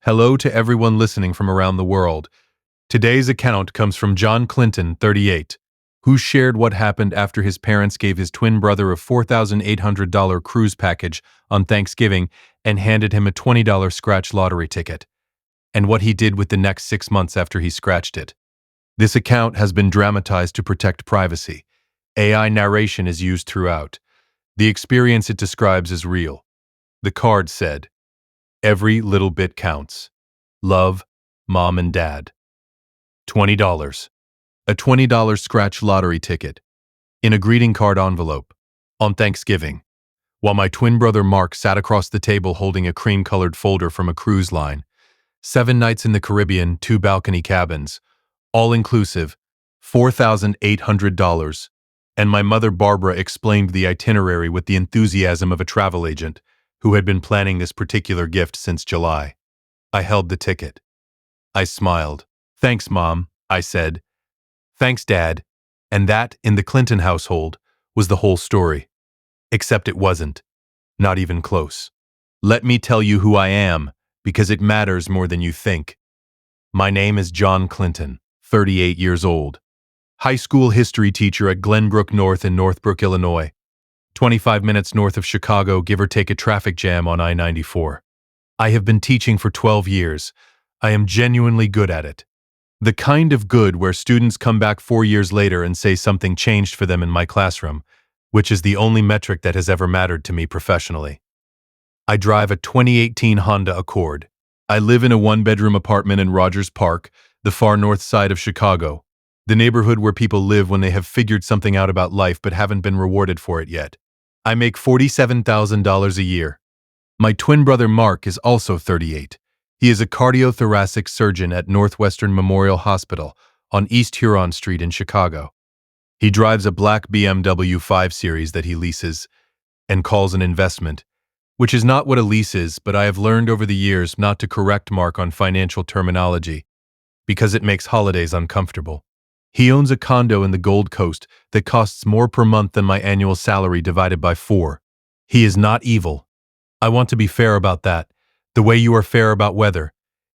Hello to everyone listening from around the world. Today's account comes from John Clinton, 38, who shared what happened after his parents gave his twin brother a $4,800 cruise package on Thanksgiving and handed him a $20 scratch lottery ticket, and what he did with the next 6 months after he scratched it. This account has been dramatized to protect privacy. AI narration is used throughout. The experience it describes is real. The card said, "Every little bit counts. Love, Mom and Dad." $20. A $20 scratch lottery ticket. In a greeting card envelope. On Thanksgiving. While my twin brother Mark sat across the table holding a cream-colored folder from a cruise line. 7 nights in the Caribbean, 2 balcony cabins. All inclusive. $4,800. And my mother Barbara explained the itinerary with the enthusiasm of a travel agent who had been planning this particular gift since July. I held the ticket. I smiled. "Thanks, Mom," I said. "Thanks, Dad." And that, in the Clinton household, was the whole story. Except it wasn't. Not even close. Let me tell you who I am, because it matters more than you think. My name is John Clinton, 38 years old. High school history teacher at Glenbrook North in Northbrook, Illinois. 25 minutes north of Chicago, give or take a traffic jam on I-94. I have been teaching for 12 years. I am genuinely good at it. The kind of good where students come back 4 years later and say something changed for them in my classroom, which is the only metric that has ever mattered to me professionally. I drive a 2018 Honda Accord. I live in a one-bedroom apartment in Rogers Park, the far north side of Chicago, the neighborhood where people live when they have figured something out about life but haven't been rewarded for it yet. I make $47,000 a year. My twin brother Mark is also 38. He is a cardiothoracic surgeon at Northwestern Memorial Hospital on East Huron Street in Chicago. He drives a black BMW 5 Series that he leases and calls an investment, which is not what a lease is, but I have learned over the years not to correct Mark on financial terminology because it makes holidays uncomfortable. He owns a condo in the Gold Coast that costs more per month than my annual salary divided by 4. He is not evil. I want to be fair about that, the way you are fair about weather.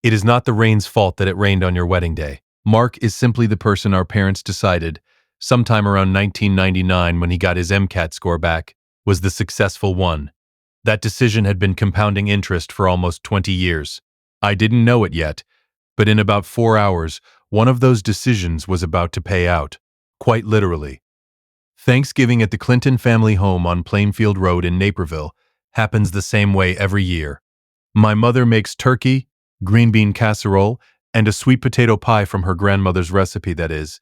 It is not the rain's fault that it rained on your wedding day. Mark is simply the person our parents decided, sometime around 1999 when he got his MCAT score back, was the successful one. That decision had been compounding interest for almost 20 years. I didn't know it yet, but in about 4 hours, one of those decisions was about to pay out, quite literally. Thanksgiving at the Clinton family home on Plainfield Road in Naperville happens the same way every year. My mother makes turkey, green bean casserole, and a sweet potato pie from her grandmother's recipe that is,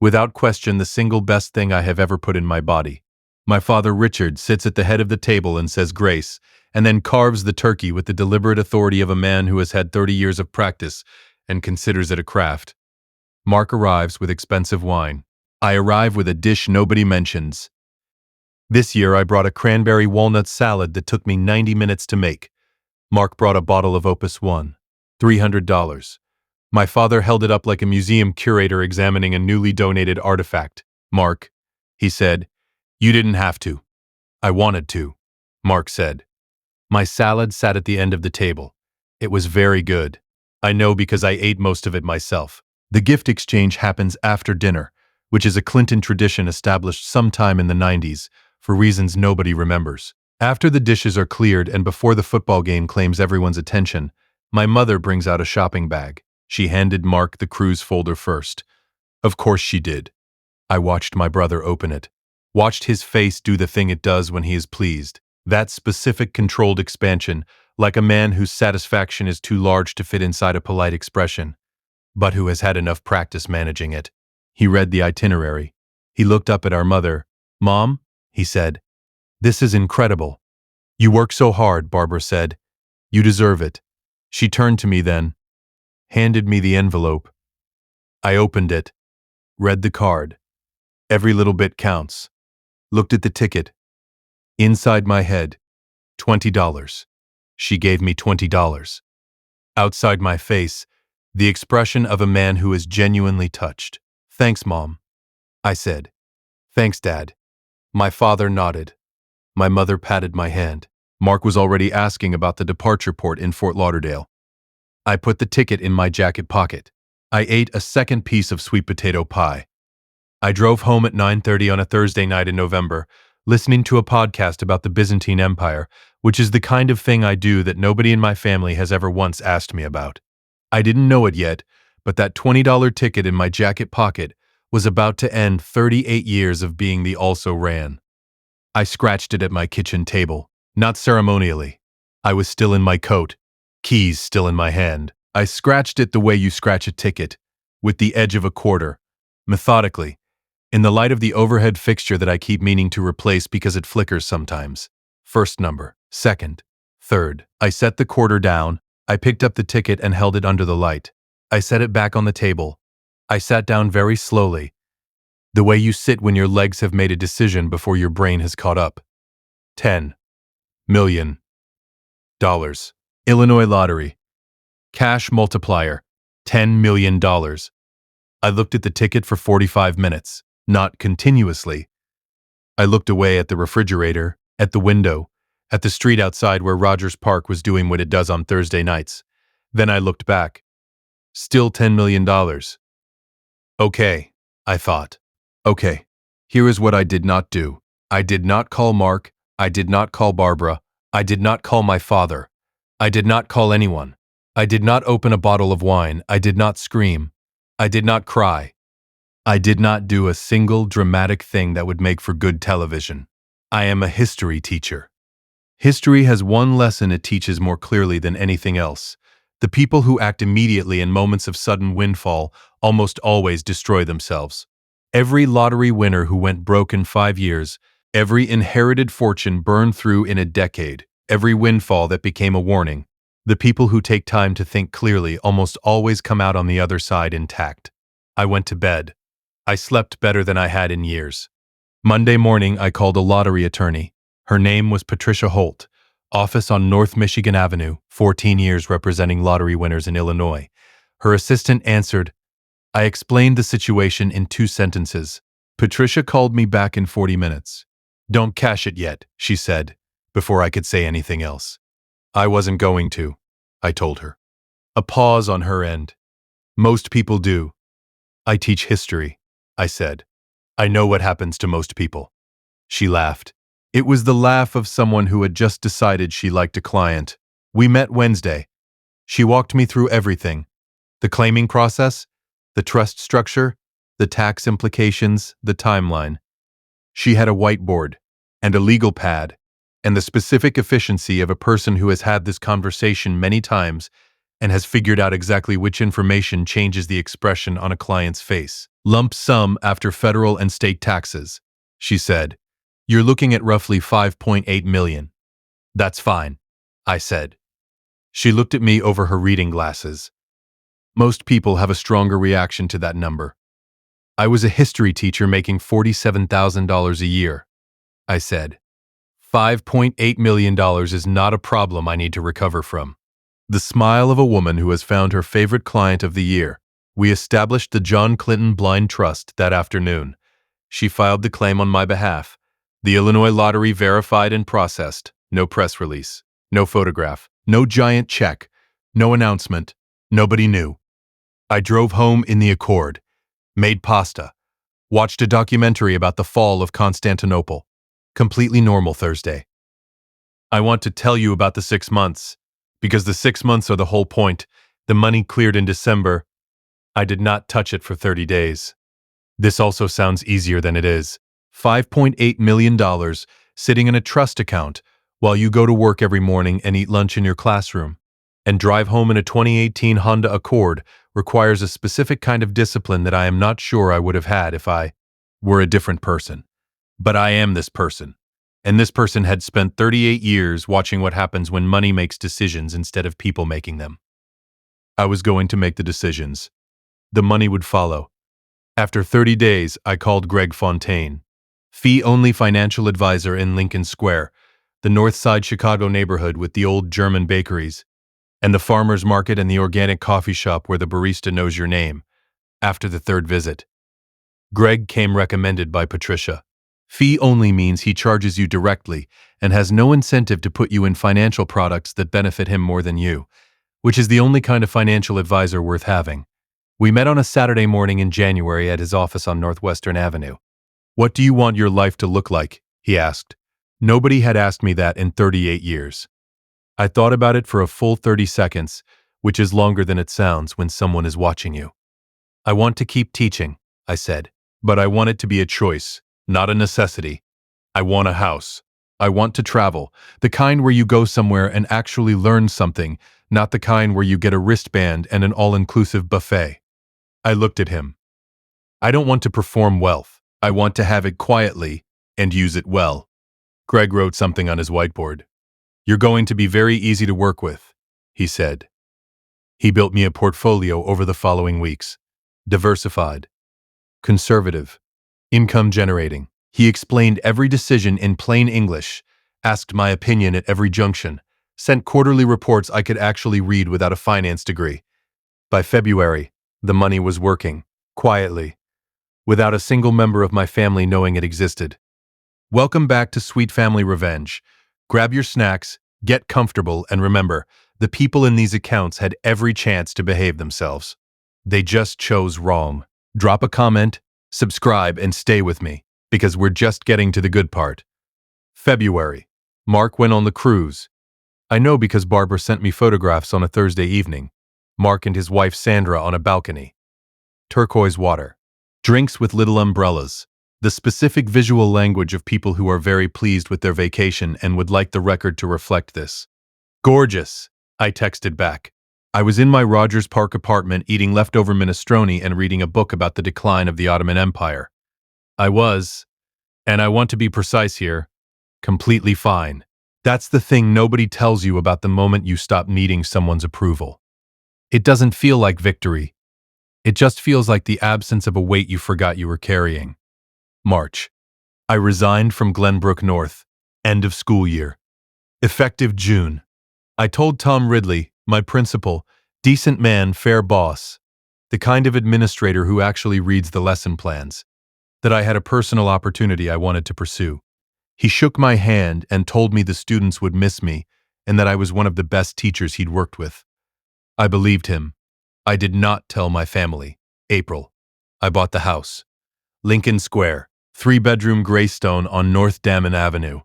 without question, the single best thing I have ever put in my body. My father Richard sits at the head of the table and says grace, and then carves the turkey with the deliberate authority of a man who has had 30 years of practice and considers it a craft. Mark arrives with expensive wine. I arrive with a dish nobody mentions. This year I brought a cranberry walnut salad that took me 90 minutes to make. Mark brought a bottle of Opus One, $300. My father held it up like a museum curator examining a newly donated artifact. "Mark," he said, "you didn't have to." "I wanted to," Mark said. My salad sat at the end of the table. It was very good. I know because I ate most of it myself. The gift exchange happens after dinner, which is a Clinton tradition established sometime in the 90s, for reasons nobody remembers. After the dishes are cleared and before the football game claims everyone's attention, my mother brings out a shopping bag. She handed Mark the cruise folder first. Of course she did. I watched my brother open it. Watched his face do the thing it does when he is pleased. That specific controlled expansion, like a man whose satisfaction is too large to fit inside a polite expression, but who has had enough practice managing it. He read the itinerary. He looked up at our mother. "Mom," he said, "this is incredible." "You work so hard," Barbara said. "You deserve it." She turned to me then, handed me the envelope. I opened it, read the card. Every little bit counts. Looked at the ticket. Inside my head, $20. She gave me $20. Outside my face, the expression of a man who is genuinely touched. "Thanks, Mom," I said. "Thanks, Dad." My father nodded. My mother patted my hand. Mark was already asking about the departure port in Fort Lauderdale. I put the ticket in my jacket pocket. I ate a second piece of sweet potato pie. I drove home at 9:30 on a Thursday night in November, listening to a podcast about the Byzantine Empire, which is the kind of thing I do that nobody in my family has ever once asked me about. I didn't know it yet, but that $20 ticket in my jacket pocket was about to end 38 years of being the also ran. I scratched it at my kitchen table, not ceremonially. I was still in my coat, keys still in my hand. I scratched it the way you scratch a ticket, with the edge of a quarter, methodically, in the light of the overhead fixture that I keep meaning to replace because it flickers sometimes. First number, second, third. I set the quarter down. I picked up the ticket and held it under the light. I set it back on the table. I sat down very slowly, the way you sit when your legs have made a decision before your brain has caught up. $10 million. Illinois lottery. Cash multiplier. $10 million. I looked at the ticket for 45 minutes, not continuously. I looked away at the refrigerator, at the window, at the street outside where Rogers Park was doing what it does on Thursday nights. Then I looked back. Still $10 million. Okay, I thought. Okay, here is what I did not do. I did not call Mark. I did not call Barbara. I did not call my father. I did not call anyone. I did not open a bottle of wine. I did not scream. I did not cry. I did not do a single dramatic thing that would make for good television. I am a history teacher. History has one lesson it teaches more clearly than anything else. The people who act immediately in moments of sudden windfall almost always destroy themselves. Every lottery winner who went broke in 5 years, every inherited fortune burned through in a decade, every windfall that became a warning, the people who take time to think clearly almost always come out on the other side intact. I went to bed. I slept better than I had in years. Monday morning, I called a lottery attorney. Her name was Patricia Holt, office on North Michigan Avenue, 14 years representing lottery winners in Illinois. Her assistant answered. I explained the situation in 2 sentences. Patricia called me back in 40 minutes. Don't cash it yet, she said, before I could say anything else. I wasn't going to, I told her. A pause on her end. Most people do. I teach history, I said. I know what happens to most people. She laughed. It was the laugh of someone who had just decided she liked a client. We met Wednesday. She walked me through everything. The claiming process, the trust structure, the tax implications, the timeline. She had a whiteboard and a legal pad and the specific efficiency of a person who has had this conversation many times and has figured out exactly which information changes the expression on a client's face. Lump sum after federal and state taxes, she said. You're looking at roughly $5.8 million. That's fine, I said. She looked at me over her reading glasses. Most people have a stronger reaction to that number. I was a history teacher making $47,000 a year, I said. $5.8 million is not a problem I need to recover from. The smile of a woman who has found her favorite client of the year. We established the John Clinton Blind Trust that afternoon. She filed the claim on my behalf. The Illinois lottery verified and processed. No press release. No photograph. No giant check. No announcement. Nobody knew. I drove home in the Accord. Made pasta. Watched a documentary about the fall of Constantinople. Completely normal Thursday. I want to tell you about the 6 months, because the 6 months are the whole point. The money cleared in December. I did not touch it for 30 days. This also sounds easier than it is. $5.8 million sitting in a trust account while you go to work every morning and eat lunch in your classroom. And drive home in a 2018 Honda Accord requires a specific kind of discipline that I am not sure I would have had if I were a different person. But I am this person. And this person had spent 38 years watching what happens when money makes decisions instead of people making them. I was going to make the decisions. The money would follow. After 30 days, I called Greg Fontaine, fee-only financial advisor in Lincoln Square, the North Side Chicago neighborhood with the old German bakeries, and the farmer's market and the organic coffee shop where the barista knows your name. After the 3rd visit, Greg came recommended by Patricia. Fee-only means he charges you directly and has no incentive to put you in financial products that benefit him more than you, which is the only kind of financial advisor worth having. We met on a Saturday morning in January at his office on Northwestern Avenue. "What do you want your life to look like?" he asked. Nobody had asked me that in 38 years. I thought about it for a full 30 seconds, which is longer than it sounds when someone is watching you. "I want to keep teaching," I said, "but I want it to be a choice, not a necessity. I want a house. I want to travel, the kind where you go somewhere and actually learn something, not the kind where you get a wristband and an all-inclusive buffet." I looked at him. "I don't want to perform wealth. I want to have it quietly and use it well." Greg wrote something on his whiteboard. "You're going to be very easy to work with," he said. He built me a portfolio over the following weeks. Diversified, conservative, income generating. He explained every decision in plain English, asked my opinion at every junction, sent quarterly reports I could actually read without a finance degree. By February, the money was working, quietly, without a single member of my family knowing it existed. Welcome back to Sweet Family Revenge. Grab your snacks, get comfortable, and remember, the people in these accounts had every chance to behave themselves. They just chose wrong. Drop a comment, subscribe, and stay with me, because we're just getting to the good part. February. Mark went on the cruise. I know because Barbara sent me photographs on a Thursday evening. Mark and his wife Sandra on a balcony. Turquoise water. Drinks with little umbrellas. The specific visual language of people who are very pleased with their vacation and would like the record to reflect this. "Gorgeous," I texted back. I was in my Rogers Park apartment eating leftover minestrone and reading a book about the decline of the Ottoman Empire. I was, and I want to be precise here, completely fine. That's the thing nobody tells you about the moment you stop needing someone's approval. It doesn't feel like victory. It just feels like the absence of a weight you forgot you were carrying. March. I resigned from Glenbrook North. End of school year. Effective June. I told Tom Ridley, my principal, decent man, fair boss, the kind of administrator who actually reads the lesson plans, that I had a personal opportunity I wanted to pursue. He shook my hand and told me the students would miss me and that I was one of the best teachers he'd worked with. I believed him. I did not tell my family. April. I bought the house. Lincoln Square, 3-bedroom Greystone on North Dammon Avenue.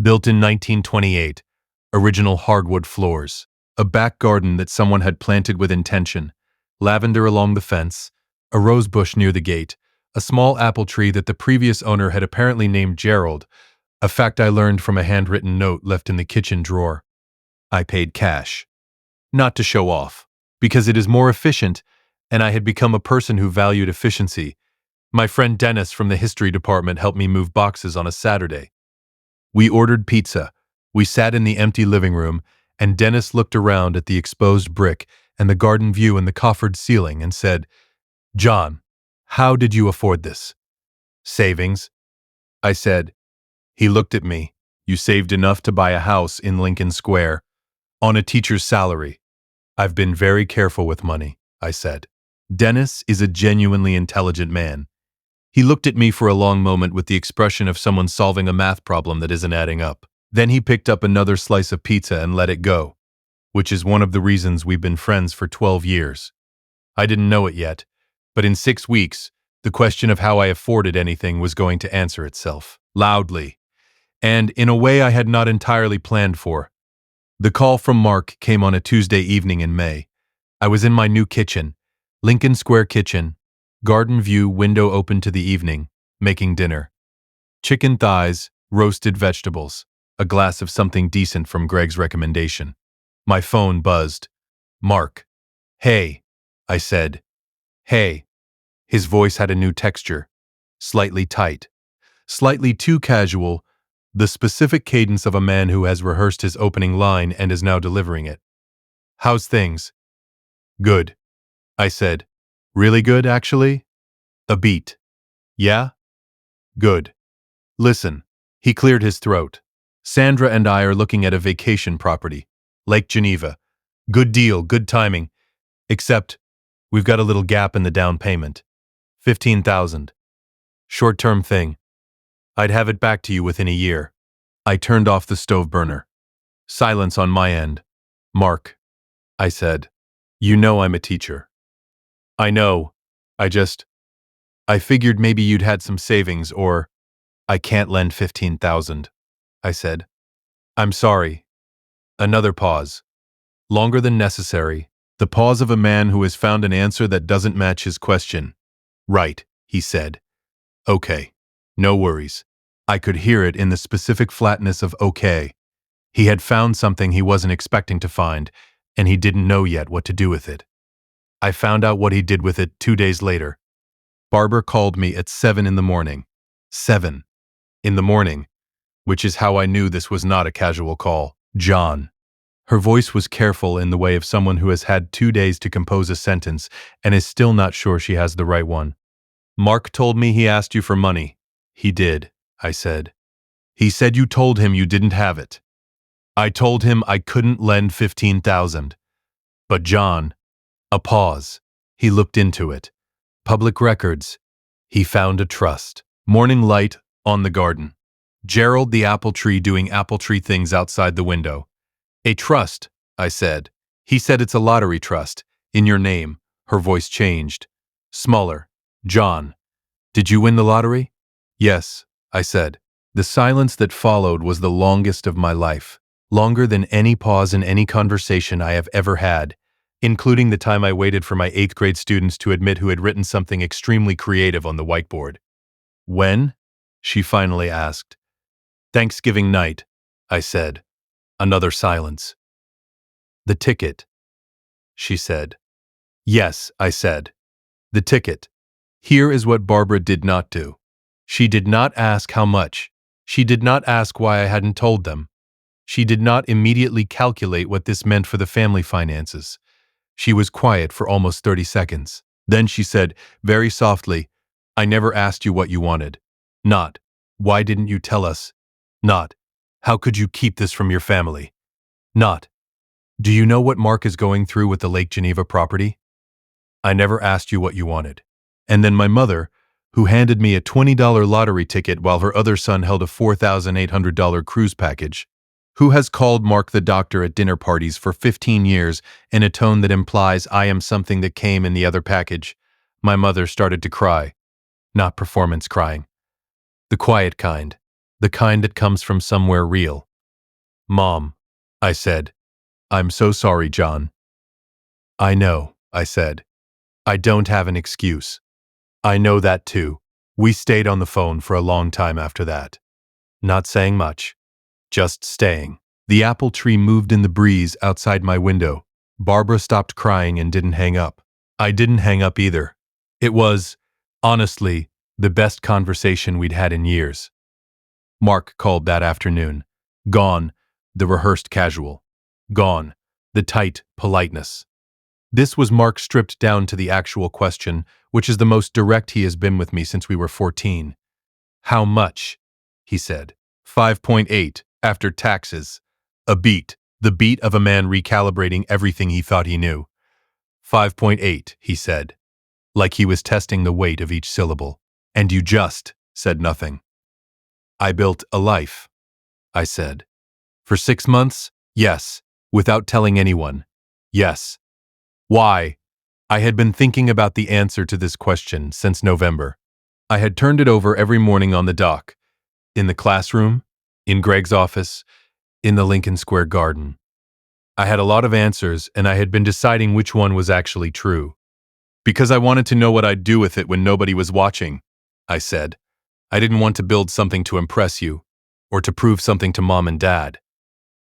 Built in 1928, original hardwood floors, a back garden that someone had planted with intention, lavender along the fence, a rose bush near the gate, a small apple tree that the previous owner had apparently named Gerald, a fact I learned from a handwritten note left in the kitchen drawer. I paid cash. Not to show off, because it is more efficient, and I had become a person who valued efficiency. My friend Dennis from the history department helped me move boxes on a Saturday. We ordered pizza. We sat in the empty living room, and Dennis looked around at the exposed brick and the garden view and the coffered ceiling and said, "John, how did you afford this?" "Savings," I said. He looked at me. "You saved enough to buy a house in Lincoln Square, on a teacher's salary." "I've been very careful with money," I said. Dennis is a genuinely intelligent man. He looked at me for a long moment with the expression of someone solving a math problem that isn't adding up. Then he picked up another slice of pizza and let it go, which is one of the reasons we've been friends for 12 years. I didn't know it yet, but in 6 weeks, the question of how I afforded anything was going to answer itself, loudly, and in a way I had not entirely planned for. The call from Mark came on a Tuesday evening in May. I was in my new kitchen, Lincoln Square kitchen, garden view, window open to the evening, making dinner. Chicken thighs, roasted vegetables, a glass of something decent from Greg's recommendation. My phone buzzed. "Mark." "Hey," I said. "Hey." His voice had a new texture, slightly tight, slightly too casual, the specific cadence of a man who has rehearsed his opening line and is now delivering it. "How's things?" "Good," I said. "Really good, actually?" "A beat." "Yeah?" "Good. Listen." He cleared his throat. "Sandra and I are looking at a vacation property. Lake Geneva. Good deal, good timing. Except, we've got a little gap in the down payment. 15,000. Short-term thing. I'd have it back to you within a year." I turned off the stove burner. Silence on my end. "Mark." I said. You know I'm a teacher. I know. I just, I figured maybe you'd had some savings or I can't lend 15,000, I said. I'm sorry. Another pause. Longer than necessary. The pause of a man who has found an answer that doesn't match his question. Right, he said. Okay. No worries. I could hear it in the specific flatness of okay. He had found something he wasn't expecting to find, and he didn't know yet what to do with it. I found out what he did with it 2 days later. Barbara called me at 7 in the morning. 7 in the morning, which is how I knew this was not a casual call. John. Her voice was careful in the way of someone who has had 2 days to compose a sentence and is still not sure she has the right one. Mark told me he asked you for money. He did, I said. He said you told him you didn't have it. I told him I couldn't lend 15,000. But John, a pause. He looked into it. Public records. He found a trust. Morning light on the garden. Gerald the apple tree doing apple tree things outside the window. A trust, I said. He said it's a lottery trust. In your name. Her voice changed. Smaller. John. Did you win the lottery? Yes, I said. The silence that followed was the longest of my life. Longer than any pause in any conversation I have ever had, including the time I waited for my 8th grade students to admit who had written something extremely creative on the whiteboard. When? She finally asked. Thanksgiving night, I said. Another silence. The ticket, she said. Yes, I said. The ticket. Here is what Barbara did not do. She did not ask how much. She did not ask why I hadn't told them. She did not immediately calculate what this meant for the family finances. She was quiet for almost 30 seconds. Then she said, very softly, I never asked you what you wanted. Not, why didn't you tell us? Not, how could you keep this from your family? Not, do you know what Mark is going through with the Lake Geneva property? I never asked you what you wanted. And then my mother, who handed me a $20 lottery ticket while her other son held a $4,800 cruise package, who has called Mark the doctor at dinner parties for 15 years in a tone that implies I am something that came in the other package. My mother started to cry. Not performance crying. The quiet kind. The kind that comes from somewhere real. Mom, I said. I'm so sorry, John. I know, I said. I don't have an excuse. I know that too. We stayed on the phone for a long time after that. Not saying much. Just staying. The apple tree moved in the breeze outside my window. Barbara stopped crying and didn't hang up. I didn't hang up either. It was, honestly, the best conversation we'd had in years. Mark called that afternoon. Gone, the rehearsed casual. Gone, the tight politeness. This was Mark stripped down to the actual question, which is the most direct he has been with me since we were 14. How much? He said. 5.8, after taxes. A beat, the beat of a man recalibrating everything he thought he knew. 5.8, he said, like he was testing the weight of each syllable. And you just said nothing. I built a life, I said. For 6 months? Yes. Without telling anyone? Yes. Why? I had been thinking about the answer to this question since November. I had turned it over every morning on the dock, in the classroom, in Greg's office, in the Lincoln Square garden. I had a lot of answers, and I had been deciding which one was actually true. Because I wanted to know what I'd do with it when nobody was watching, I said. I didn't want to build something to impress you, or to prove something to Mom and Dad.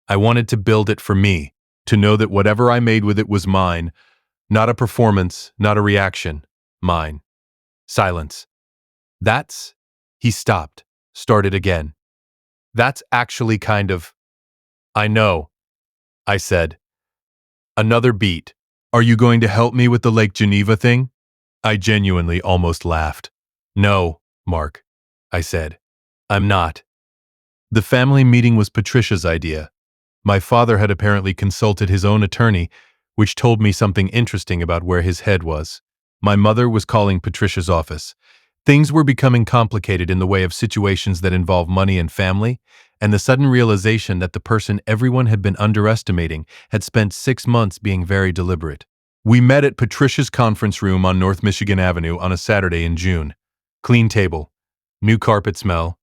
I wanted to build it for me, to know that whatever I made with it was mine, not a performance, not a reaction, mine. Silence. That's, he stopped, started again. That's actually kind of, I know, I said. Another beat. Are you going to help me with the Lake Geneva thing? I genuinely almost laughed. No, Mark, I said. I'm not. The family meeting was Patricia's idea. My father had apparently consulted his own attorney, which told me something interesting about where his head was. My mother was calling Patricia's office. Things were becoming complicated in the way of situations that involve money and family, and the sudden realization that the person everyone had been underestimating had spent 6 months being very deliberate. We met at Patricia's conference room on North Michigan Avenue on a Saturday in June. Clean table, new carpet smell,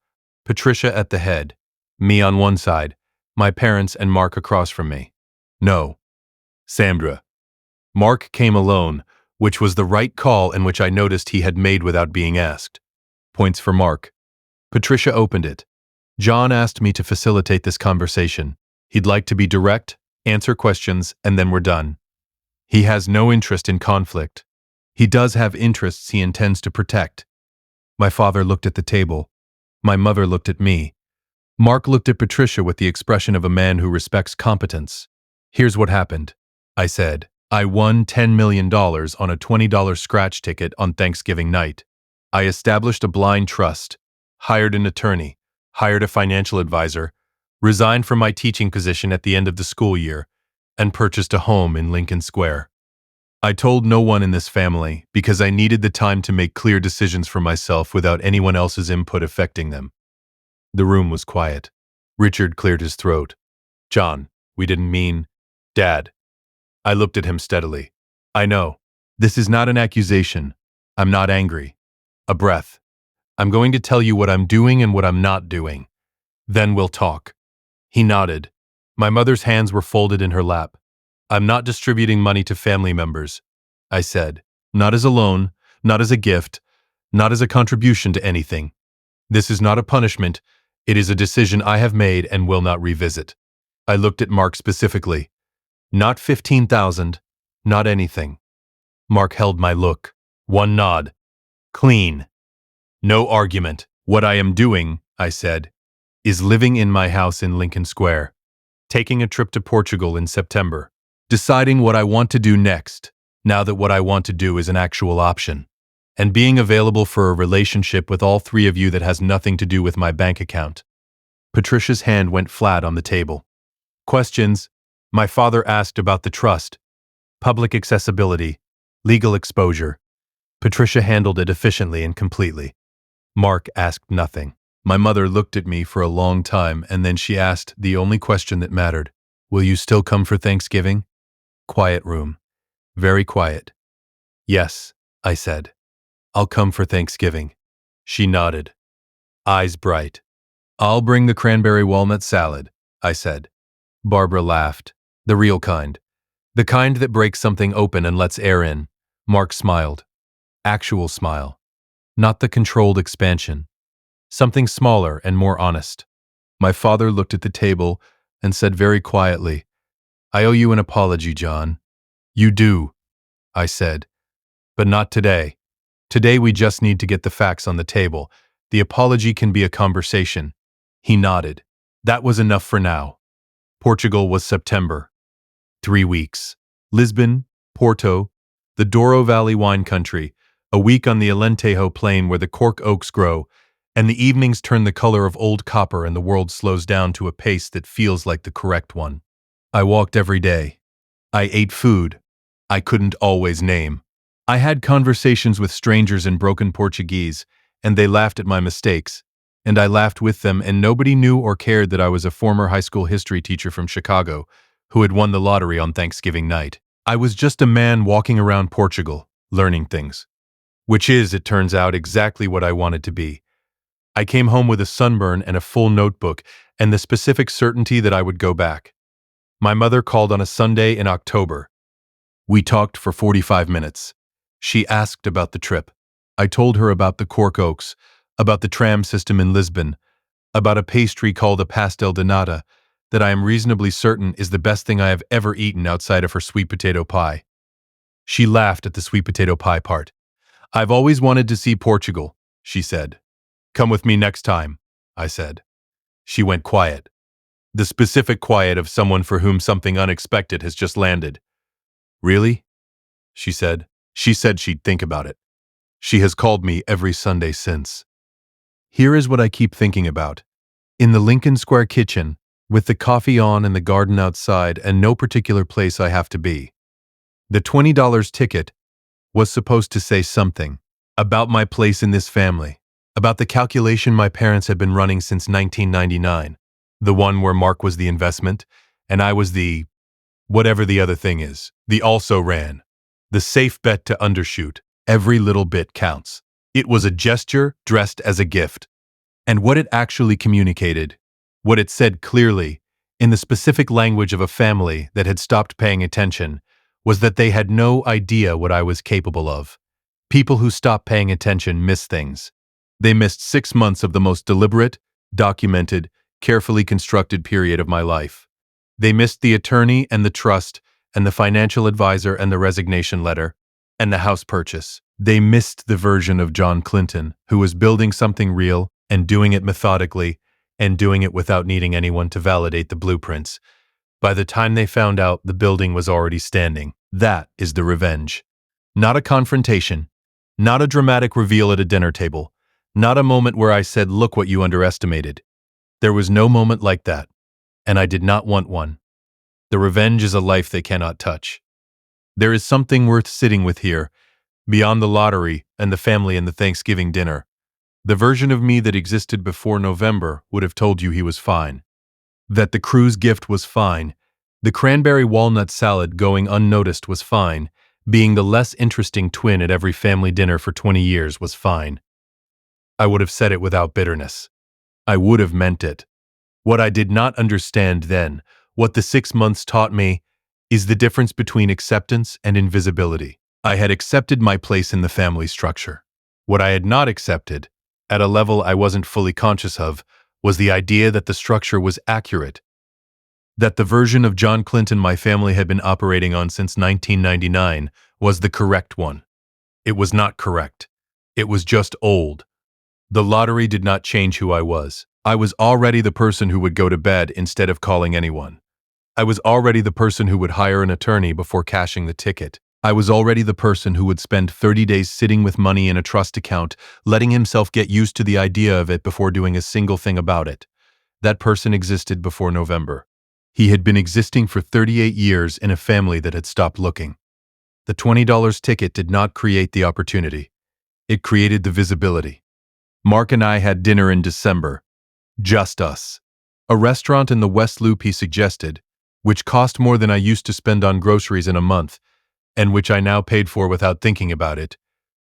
Patricia at the head, me on one side, my parents and Mark across from me. No. Sandra. Mark came alone, which was the right call and which I noticed he had made without being asked. Points for Mark. Patricia opened it. John asked me to facilitate this conversation. He'd like to be direct, answer questions, and then we're done. He has no interest in conflict. He does have interests he intends to protect. My father looked at the table. My mother looked at me. Mark looked at Patricia with the expression of a man who respects competence. Here's what happened, I said. I won $10 million on a $20 scratch ticket on Thanksgiving night. I established a blind trust, hired an attorney, hired a financial advisor, resigned from my teaching position at the end of the school year, and purchased a home in Lincoln Square. I told no one in this family because I needed the time to make clear decisions for myself without anyone else's input affecting them. The room was quiet. Richard cleared his throat. John, we didn't mean... Dad. I looked at him steadily. I know. This is not an accusation. I'm not angry. A breath. I'm going to tell you what I'm doing and what I'm not doing. Then we'll talk. He nodded. My mother's hands were folded in her lap. I'm not distributing money to family members, I said. Not as a loan, not as a gift, not as a contribution to anything. This is not a punishment. It is a decision I have made and will not revisit. I looked at Mark specifically. Not 15,000, not anything. Mark held my look. One nod. Clean. No argument. What I am doing, I said, is living in my house in Lincoln Square, taking a trip to Portugal in September, deciding what I want to do next, now that what I want to do is an actual option, and being available for a relationship with all three of you that has nothing to do with my bank account. Patricia's hand went flat on the table. Questions. My father asked about the trust, public accessibility, legal exposure. Patricia handled it efficiently and completely. Mark asked nothing. My mother looked at me for a long time and then she asked the only question that mattered. Will you still come for Thanksgiving? Quiet room. Very quiet. Yes, I said. I'll come for Thanksgiving. She nodded. Eyes bright. I'll bring the cranberry walnut salad, I said. Barbara laughed. The real kind. The kind that breaks something open and lets air in. Mark smiled. Actual smile. Not the controlled expansion. Something smaller and more honest. My father looked at the table and said very quietly, I owe you an apology, John. You do, I said. But not today. Today we just need to get the facts on the table. The apology can be a conversation. He nodded. That was enough for now. Portugal was September. 3 weeks. Lisbon, Porto, the Douro Valley wine country, a week on the Alentejo plain where the cork oaks grow, and the evenings turn the color of old copper and the world slows down to a pace that feels like the correct one. I walked every day. I ate food I couldn't always name. I had conversations with strangers in broken Portuguese, and they laughed at my mistakes, and I laughed with them, and nobody knew or cared that I was a former high school history teacher from Chicago who had won the lottery on Thanksgiving night. I was just a man walking around Portugal, learning things. Which is, it turns out, exactly what I wanted to be. I came home with a sunburn and a full notebook and the specific certainty that I would go back. My mother called on a Sunday in October. We talked for 45 minutes. She asked about the trip. I told her about the cork oaks, about the tram system in Lisbon, about a pastry called a pastel de nata that I am reasonably certain is the best thing I have ever eaten outside of her sweet potato pie. She laughed at the sweet potato pie part. I've always wanted to see Portugal, she said. Come with me next time, I said. She went quiet. The specific quiet of someone for whom something unexpected has just landed. Really? She said. She said she'd think about it. She has called me every Sunday since. Here is what I keep thinking about. In the Lincoln Square kitchen, with the coffee on and the garden outside and no particular place I have to be. The $20 ticket was supposed to say something about my place in this family, about the calculation my parents had been running since 1999. The one where Mark was the investment, and I was the whatever the other thing is, the also ran. The safe bet to undershoot. Every little bit counts. It was a gesture dressed as a gift. And what it actually communicated, what it said clearly, in the specific language of a family that had stopped paying attention, was that they had no idea what I was capable of. People who stop paying attention miss things. They missed 6 months of the most deliberate, documented, carefully constructed period of my life. They missed the attorney and the trust and the financial advisor and the resignation letter and the house purchase. They missed the version of John Clinton who was building something real and doing it methodically and doing it without needing anyone to validate the blueprints. By the time they found out, the building was already standing. That is the revenge. Not a confrontation. Not a dramatic reveal at a dinner table. Not a moment where I said, "Look what you underestimated." There was no moment like that, and I did not want one. The revenge is a life they cannot touch. There is something worth sitting with here, beyond the lottery and the family and the Thanksgiving dinner. The version of me that existed before November would have told you he was fine. That the cruise gift was fine. The cranberry walnut salad going unnoticed was fine. Being the less interesting twin at every family dinner for 20 years was fine. I would have said it without bitterness. I would have meant it. What I did not understand then, what the 6 months taught me, is the difference between acceptance and invisibility. I had accepted my place in the family structure. What I had not accepted, at a level I wasn't fully conscious of, was the idea that the structure was accurate. That the version of John Clinton my family had been operating on since 1999 was the correct one. It was not correct. It was just old. The lottery did not change who I was. I was already the person who would go to bed instead of calling anyone. I was already the person who would hire an attorney before cashing the ticket. I was already the person who would spend 30 days sitting with money in a trust account, letting himself get used to the idea of it before doing a single thing about it. That person existed before November. He had been existing for 38 years in a family that had stopped looking. The $20 ticket did not create the opportunity. It created the visibility. Mark and I had dinner in December. Just us. A restaurant in the West Loop he suggested, which cost more than I used to spend on groceries in a month, and which I now paid for without thinking about it,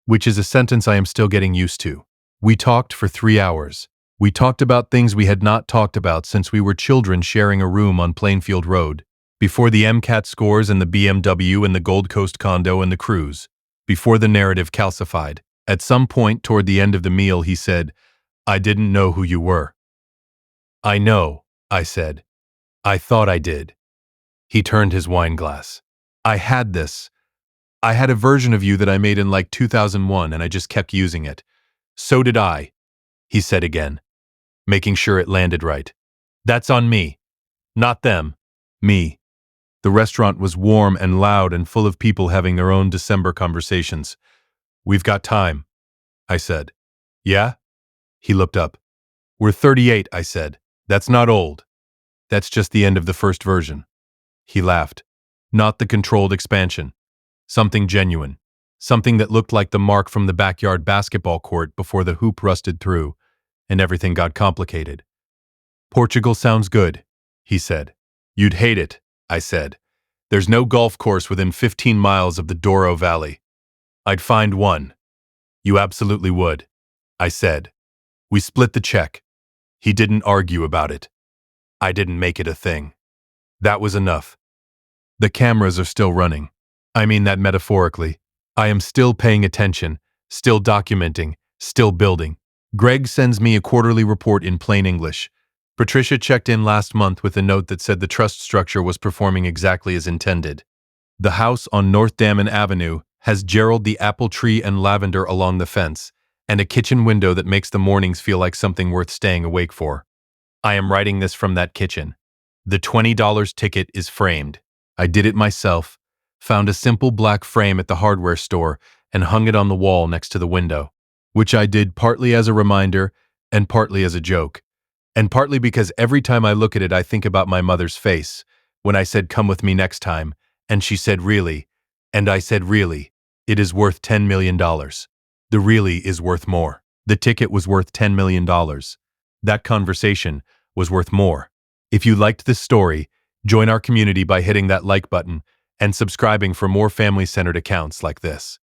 which is a sentence I am still getting used to. We talked for 3 hours. We talked about things we had not talked about since we were children sharing a room on Plainfield Road, before the MCAT scores and the BMW and the Gold Coast condo and the cruise, before the narrative calcified. At some point toward the end of the meal, he said, "I didn't know who you were." "I know," I said. "I thought I did." He turned his wine glass. "I had this. I had a version of you that I made in like 2001 and I just kept using it." "So did I," he said again, making sure it landed right. "That's on me. Not them. Me." The restaurant was warm and loud and full of people having their own December conversations. "We've got time," I said. "Yeah?" He looked up. "We're 38, I said. "That's not old. That's just the end of the first version." He laughed. "Not the controlled expansion. Something genuine. Something that looked like the mark from the backyard basketball court before the hoop rusted through and everything got complicated." "Portugal sounds good," he said. "You'd hate it," I said. "There's no golf course within 15 miles of the Douro Valley." "I'd find one." "You absolutely would," I said. We split the check. He didn't argue about it. I didn't make it a thing. That was enough. The cameras are still running. I mean that metaphorically. I am still paying attention, still documenting, still building. Greg sends me a quarterly report in plain English. Patricia checked in last month with a note that said the trust structure was performing exactly as intended. The house on North Dammon Avenue has Gerald the apple tree and lavender along the fence, and a kitchen window that makes the mornings feel like something worth staying awake for. I am writing this from that kitchen. The $20 ticket is framed. I did it myself, found a simple black frame at the hardware store, and hung it on the wall next to the window, which I did partly as a reminder and partly as a joke, and partly because every time I look at it I think about my mother's face, when I said come with me next time, and she said really, and I said really, it is worth $10 million. The really is worth more. The ticket was worth $10 million. That conversation was worth more. If you liked this story, join our community by hitting that like button and subscribing for more family-centered accounts like this.